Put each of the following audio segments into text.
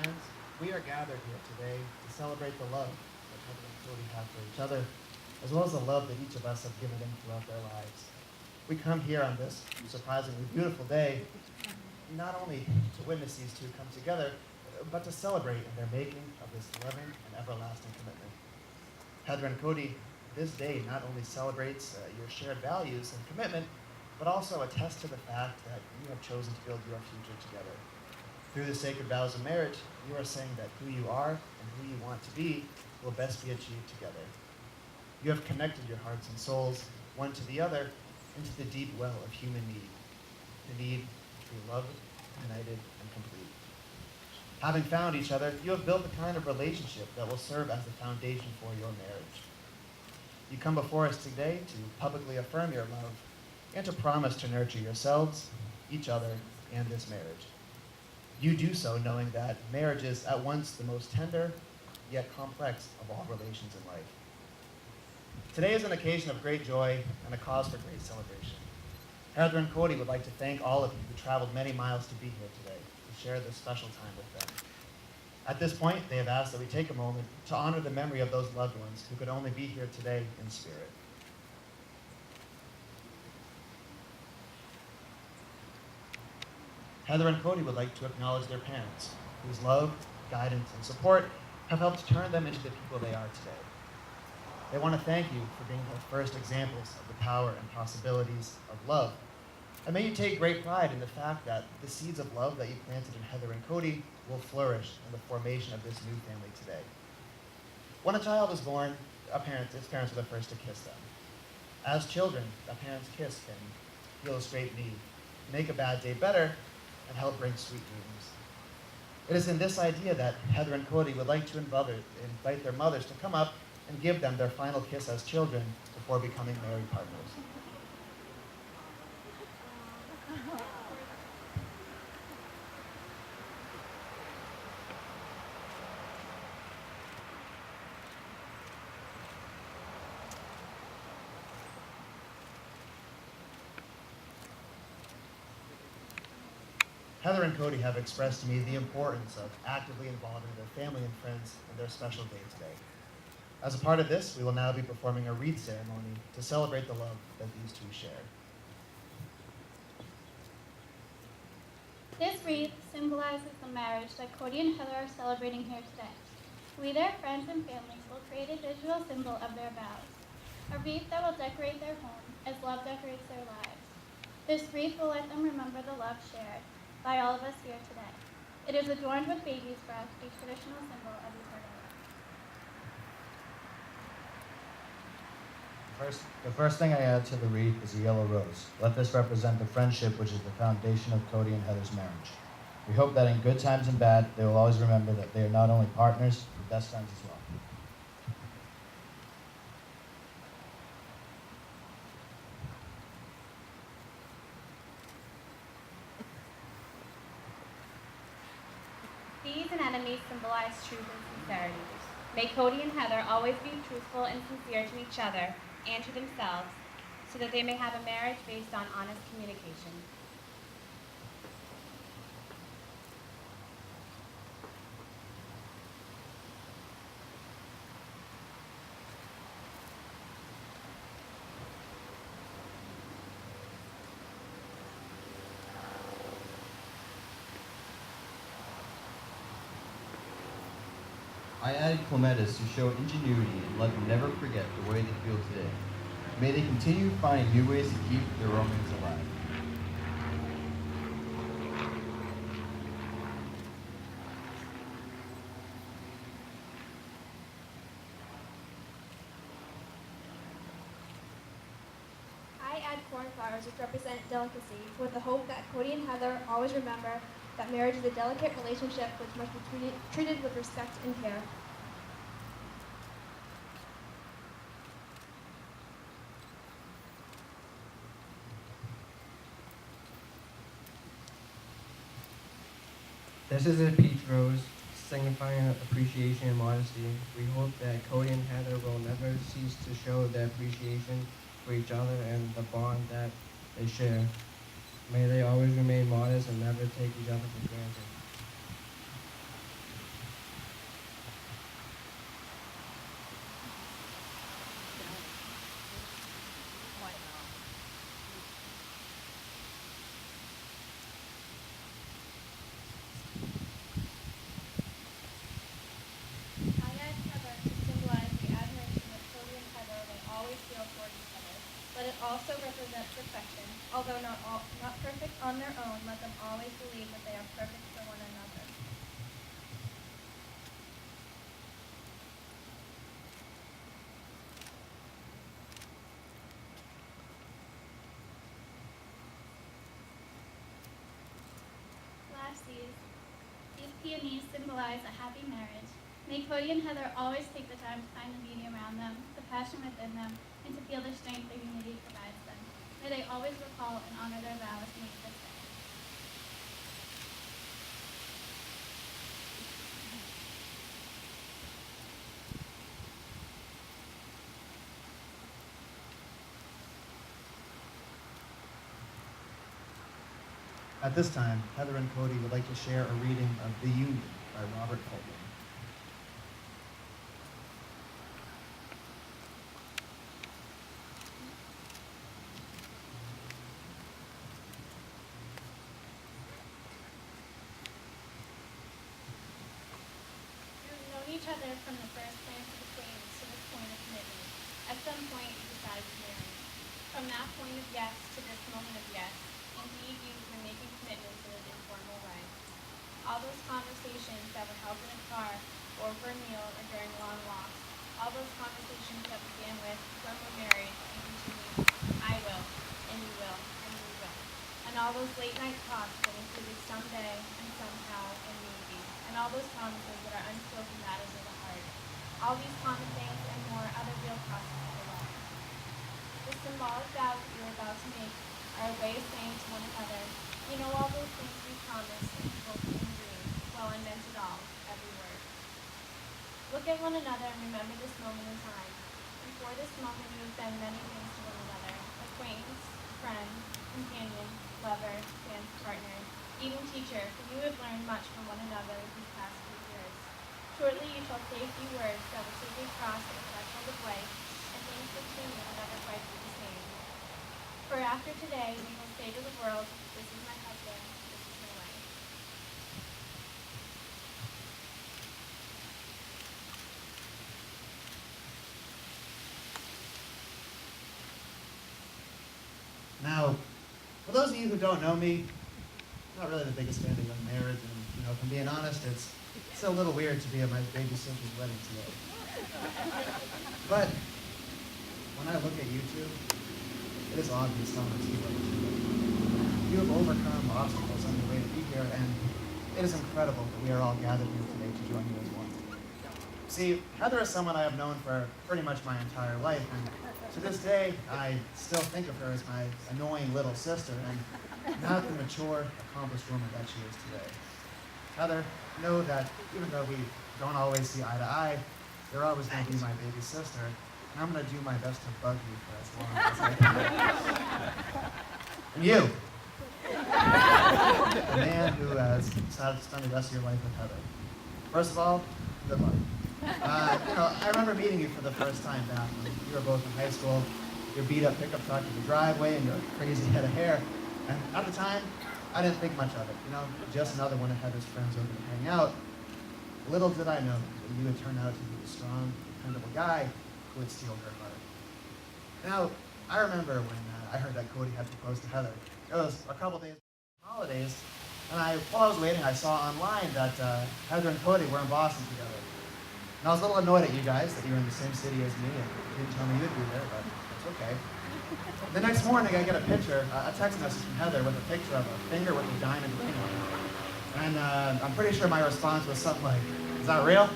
friends, we are gathered here today to celebrate the love that Heather and Cody have for each other, as well as the love that each of us have given them throughout their lives. We come here on this surprisingly beautiful day, not only to witness these two come together, but to celebrate in their making of this loving and everlasting commitment. Heather and Cody, this day not only celebrates your shared values and commitment, but also attests to the fact that you have chosen to build your future together. Through the sacred vows of marriage, you are saying that who you are and who you want to be will best be achieved together. You have connected your hearts and souls, one to the other, into the deep well of human need, the need to be loved, united, and complete. Having found each other, you have built the kind of relationship that will serve as the foundation for your marriage. You come before us today to publicly affirm your love and to promise to nurture yourselves, each other, and this marriage. You do so knowing that marriage is at once the most tender, yet complex of all relations in life. Today is an occasion of great joy and a cause for great celebration. Heather and Cody would like to thank all of you who traveled many miles to be here today to share this special time with them. At this point, they have asked that we take a moment to honor the memory of those loved ones who could only be here today in spirit. Heather and Cody would like to acknowledge their parents, whose love, guidance, and support have helped turn them into the people they are today. They want to thank you for being the first examples of the power and possibilities of love. And may you take great pride in the fact that the seeds of love that you planted in Heather and Cody will flourish in the formation of this new family today. When a child is born, its parents are the first to kiss them. As children, a parent's kiss can heal a scraped knee, make a bad day better, and help bring sweet dreams. It is in this idea that Heather and Cody would like to invite their mothers to come up and give them their final kiss as children before becoming married partners. Heather and Cody have expressed to me the importance of actively involving their family and friends in their special day today. As a part of this, we will now be performing a wreath ceremony to celebrate the love that these two share. This wreath symbolizes the marriage that Cody and Heather are celebrating here today. We, their friends and families, will create a digital symbol of their vows, a wreath that will decorate their home as love decorates their lives. This wreath will let them remember the love shared by all of us here today. It is adorned with baby's breath, a traditional symbol of eternal love. The first thing I add to the wreath is a yellow rose. Let this represent the friendship which is the foundation of Cody and Heather's marriage. We hope that in good times and bad, they will always remember that they are not only partners, but best friends as well. These anemones symbolize truth and sincerity. May Cody and Heather always be truthful and sincere to each other and to themselves, so that they may have a marriage based on honest communication. I added clematis to show ingenuity and let them never forget the way they feel today. May they continue finding new ways to keep their romance alive. I add cornflowers, which represent delicacy, with the hope that Cody and Heather always remember that marriage is a delicate relationship which must be treated with respect and care. This is a peach rose, signifying appreciation and modesty. We hope that Cody and Heather will never cease to show their appreciation for each other and the bond that they share. May they always remain modest and never take each other for granted. represents perfection. Although not perfect on their own, let them always believe that they are perfect for one another. Lastly, these peonies symbolize a happy marriage. May Cody and Heather always take the time to find the beauty around them, the passion within them, and to feel the strength their unity provides them. May they always recall and honor their vows made this day. At this time, Heather and Cody would like to share a reading of The Union by Robert Fulton. You've known each other from the first glance of acquaintance to this point of commitment. At some point, you decided to marry. From that point of yes to this moment of yes, indeed you've been making commitments in an informal way. All those conversations that were held in a car, or over a meal, or during long walks, all those conversations that began with, when we're married, and continued, I will, and you will, and we will. And all those late night talks that included someday, and somehow, and maybe, and all those promises that are unspoken matters of the heart. All these common things and more are the real process of the life. The symbolic vows that you're about to make are a way of saying to one another, you know all those things we promised and spoke in dreams. Well, I meant it all, every word. Look at one another and remember this moment in time. Before this moment, you have been many things to one another: acquaintance, friend, companion, lover, dance partner, even teacher, for you have learned much from one another these past few years. Shortly, you shall say a few words that will take you across the threshold of life, and things between you will never quite be the same. For after today, we will say to the world, this is my husband, this is my wife. Now, for those of you who don't know me, I'm not really the biggest fan of young marriage, and if I'm being honest, it's a little weird to be at my baby sister's wedding today. But when I look at you two, it is obvious how much you love each other. You have overcome obstacles on your way to be here, and it is incredible that we are all gathered here today to join you as one. See, Heather is someone I have known for pretty much my entire life, and to this day, I still think of her as my annoying little sister, and not the mature, accomplished woman that she is today. Heather, know that even though we don't always see eye to eye, you're always going to be my baby sister, and I'm going to do my best to bug you for as long as I can. And you, the man who has decided to spend the rest of your life with Heather. First of all, good luck. I remember meeting you for the first time back when you were both in high school. Your beat-up pickup truck in the driveway and your crazy head of hair. And at the time, I didn't think much of it. Just another one of Heather's friends over to hang out. Little did I know that you would turn out to be the strong, dependable guy who would steal her heart. Now, I remember when I heard that Cody had proposed to Heather. It was a couple days before the holidays, and while I was waiting, I saw online that Heather and Cody were in Boston together. And I was a little annoyed at you guys that you were in the same city as me and didn't tell me you'd be there, but it's okay. The next morning, I get a text message from Heather with a picture of a finger with a diamond ring on it. And I'm pretty sure my response was something like, is that real?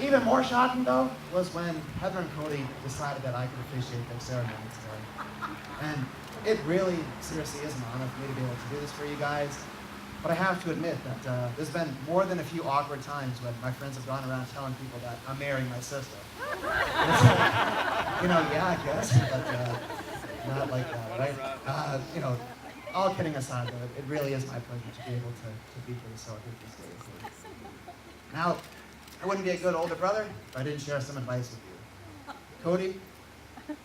Even more shocking, though, was when Heather and Cody decided that I could officiate their ceremony today. And it really, seriously, is an honor for me to be able to do this for you guys. But I have to admit that there's been more than a few awkward times when my friends have gone around telling people that I'm marrying my sister. Yeah, I guess, but not like that, right? All kidding aside, though, it really is my pleasure to be able to be here to celebrate this day. Now, I wouldn't be a good older brother if I didn't share some advice with you. Cody,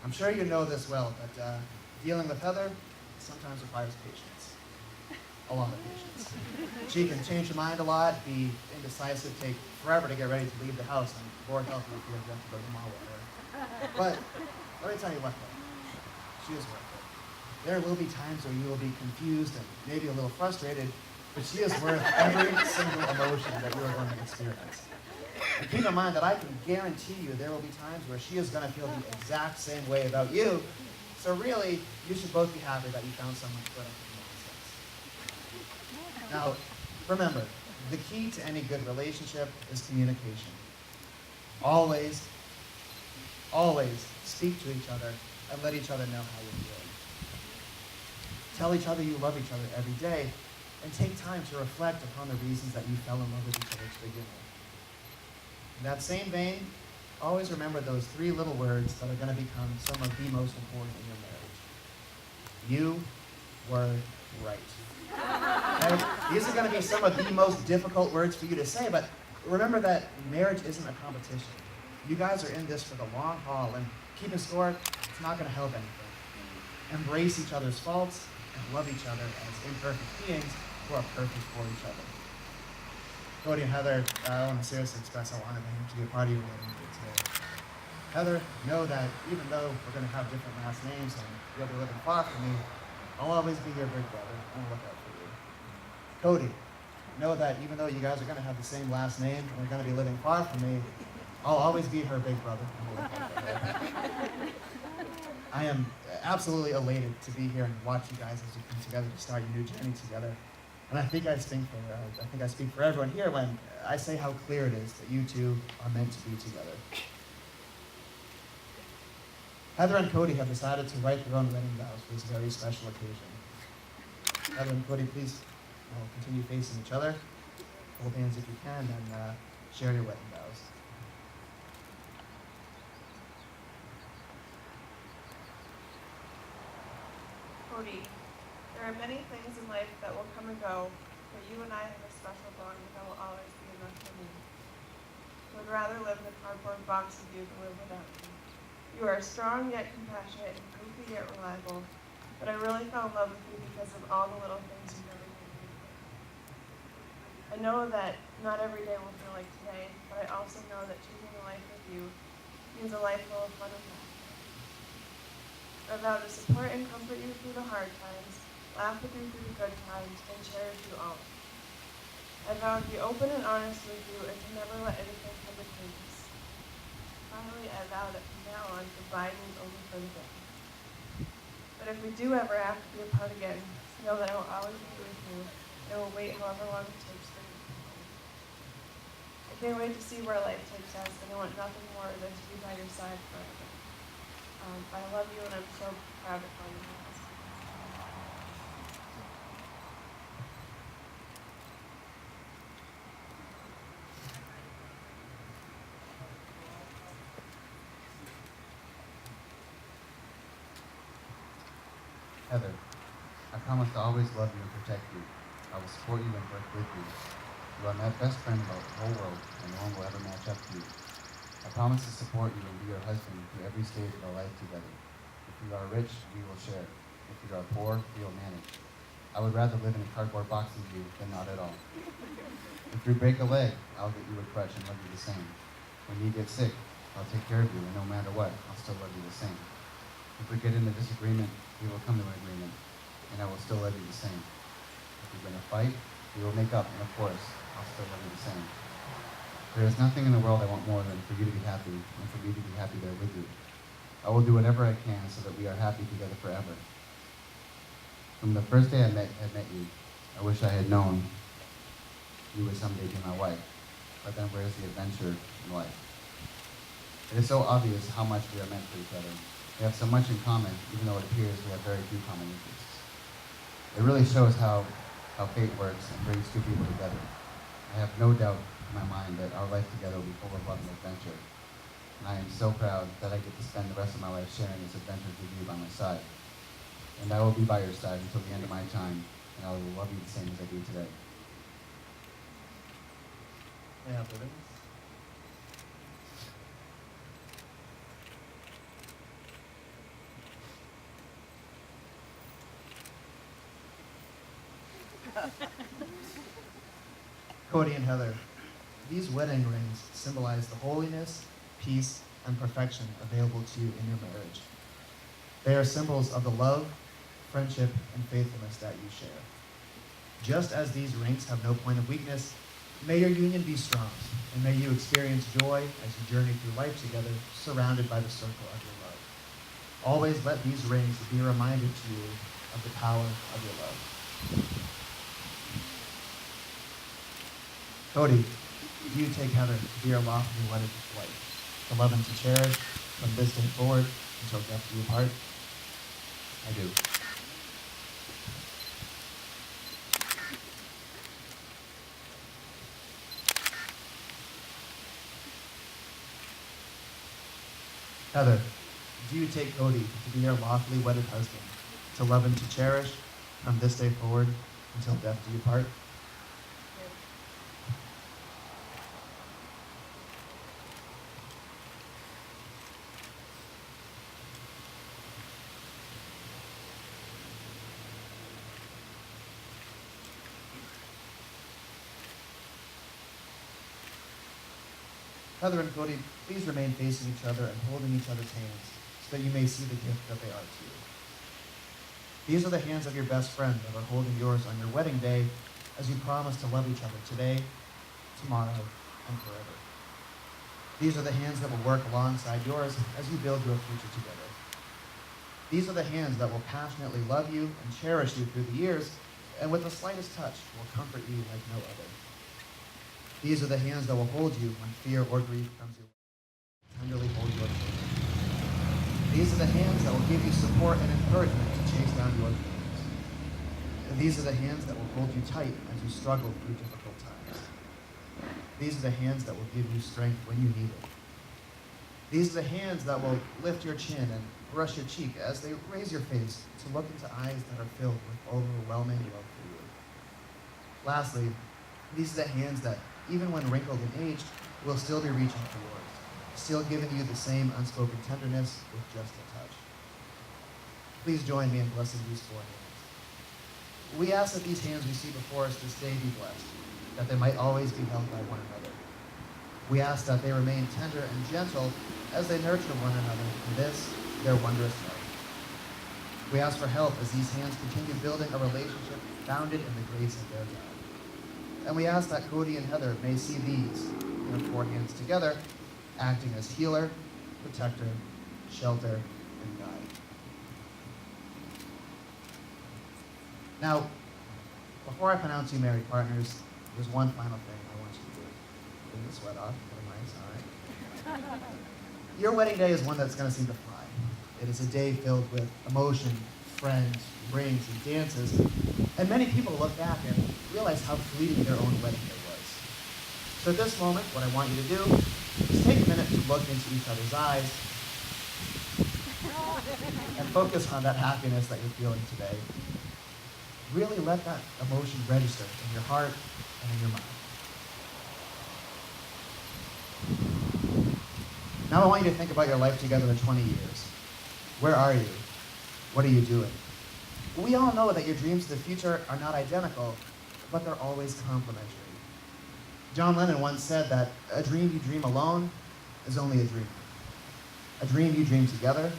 I'm sure you know this well, but dealing with Heather sometimes requires patience. A lot of patience. She can change her mind a lot, be indecisive, take forever to get ready to leave the house, and Lord help you if you have to go to the mall with her. But let me tell you what, though. she is worth it. There will be times where you will be confused and maybe a little frustrated, but she is worth every single emotion that you are going to experience. And keep in mind that I can guarantee you there will be times where she is going to feel the exact same way about you. So really, you should both be happy that you found someone to put up with nonsense. Now, remember, the key to any good relationship is communication. Always, always speak to each other and let each other know how you're feeling. Tell each other you love each other every day, and take time to reflect upon the reasons that you fell in love with each other to begin with. In that same vein, always remember those 3 little words that are going to become some of the most important in your marriage. You were right. Okay? These are going to be some of the most difficult words for you to say, but remember that marriage isn't a competition. You guys are in this for the long haul, and keeping score, it's not going to help anything. Embrace each other's faults and love each other as imperfect beings who are perfect for each other. Cody and Heather, I want to seriously express how honored I am to be a part of your wedding day today. Heather, know that even though we're going to have different last names and you'll be living far from me, I'll always be your big brother and look out for you. Cody, know that even though you guys are going to have the same last name and we're going to be living far from me, I'll always be her big brother and we'll look out for her. I am absolutely elated to be here and watch you guys as you come together to start your new journey together. And I think I speak for everyone here when I say how clear it is that you two are meant to be together. Heather and Cody have decided to write their own wedding vows for this very special occasion. Heather and Cody, please continue facing each other, hold hands if you can, and share your wedding vows. Cody, there are many things in life that will come and go, but you and I have a special bond that will always be enough for me. I would rather live in a cardboard box with you than live without you. You are strong yet compassionate and goofy yet reliable, but I really fell in love with you because of all the little things you never gave me. I know that not every day will feel like today, but I also know that choosing a life with you means a life full of fun and laughter. I vow to support and comfort you through the hard times, laugh with you through the good times, and cherish you always. I vow to be open and honest with you and to never let anything come between us. Finally, I vow that from now on, goodbye means only for the day. But if we do ever have to be apart again, know that I will always be with you, and will wait however long it takes for you to come home. I can't wait to see where life takes us, and I want nothing more than to be by your side forever. I love you, and I'm so proud to call you my husband. Heather, I promise to always love you and protect you. I will support you and work with you. You are my best friend about the whole world, and no one will ever match up to you. I promise to support you and be your husband through every stage of our life together. If you are rich, we will share. If you are poor, we will manage. I would rather live in a cardboard box with you than not at all. If you break a leg, I'll get you a crutch and love you the same. When you get sick, I'll take care of you, and no matter what, I'll still love you the same. If we get into disagreement, we will come to an agreement, and I will still love you the same. If we're going to fight, we will make up, and of course, I'll still love you the same. There is nothing in the world I want more than for you to be happy and for me to be happy there with you. I will do whatever I can so that we are happy together forever. From the first day I met you, I wish I had known you would someday be my wife. But then where's the adventure in life? It is so obvious how much we are meant for each other. We have so much in common, even though it appears we have very few common interests. It really shows how fate works and brings two people together. I have no doubt in my mind that our life together will be full of love and adventure. And I am so proud that I get to spend the rest of my life sharing this adventure with you by my side. And I will be by your side until the end of my time, and I will love you the same as I do today. May I have the ribbons? Cody and Heather, these wedding rings symbolize the holiness, peace, and perfection available to you in your marriage. They are symbols of the love, friendship, and faithfulness that you share. Just as these rings have no point of weakness, may your union be strong, and may you experience joy as you journey through life together, surrounded by the circle of your love. Always let these rings be a reminder to you of the power of your love. Cody, do you take Heather to be your lawfully wedded wife, to love and to cherish from this day forward until death do you part? I do. Heather, do you take Cody to be your lawfully wedded husband, to love and to cherish from this day forward until death do you part? Heather and Cody, please remain facing each other and holding each other's hands so that you may see the gift that they are to you. These are the hands of your best friend that are holding yours on your wedding day as you promise to love each other today, tomorrow, and forever. These are the hands that will work alongside yours as you build your future together. These are the hands that will passionately love you and cherish you through the years, and with the slightest touch will comfort you like no other. These are the hands that will hold you when fear or grief comes your way, tenderly hold your children. These are the hands that will give you support and encouragement to chase down your dreams. These are the hands that will hold you tight as you struggle through difficult times. These are the hands that will give you strength when you need it. These are the hands that will lift your chin and brush your cheek as they raise your face to look into eyes that are filled with overwhelming love for you. Lastly, these are the hands that, even when wrinkled and aged, will still be reaching for yours, still giving you the same unspoken tenderness with just a touch. Please join me in blessing these four hands. We ask that these hands we see before us this day be blessed, that they might always be held by one another. We ask that they remain tender and gentle as they nurture one another in this, their wondrous life. We ask for help as these hands continue building a relationship founded in the grace of their God. And we ask that Cody and Heather may see these, their four hands together, acting as healer, protector, shelter, and guide. Now, before I pronounce you married partners, there's one final thing I want you to do. Bring the sweat off, get a nice, all right? Your wedding day is one that's going to seem to fly. It is a day filled with emotion, friends, rings, and dances. And many people look back and realize how fleeting their own wedding day was. So at this moment, what I want you to do is take a minute to look into each other's eyes and focus on that happiness that you're feeling today. Really let that emotion register in your heart and in your mind. Now I want you to think about your life together in 20 years. Where are you? What are you doing? We all know that your dreams of the future are not identical, but they're always complementary. John Lennon once said that a dream you dream alone is only a dream. A dream you dream together,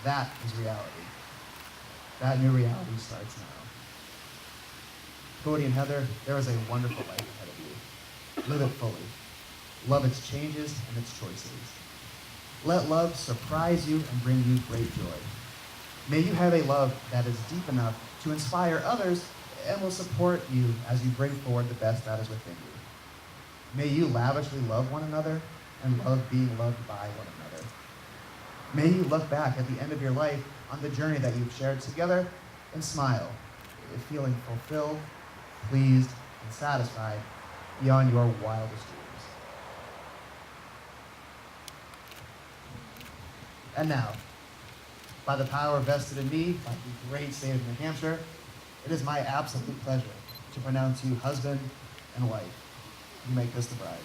that is reality. That new reality starts now. Cody and Heather, there is a wonderful life ahead of you. Live it fully. Love its changes and its choices. Let love surprise you and bring you great joy. May you have a love that is deep enough to inspire others and will support you as you bring forward the best that is within you. May you lavishly love one another and love being loved by one another. May you look back at the end of your life on the journey that you've shared together and smile, feeling fulfilled, pleased, and satisfied beyond your wildest dreams. And now, by the power vested in me by the great state of New Hampshire, it is my absolute pleasure to pronounce you husband and wife. You may kiss the bride.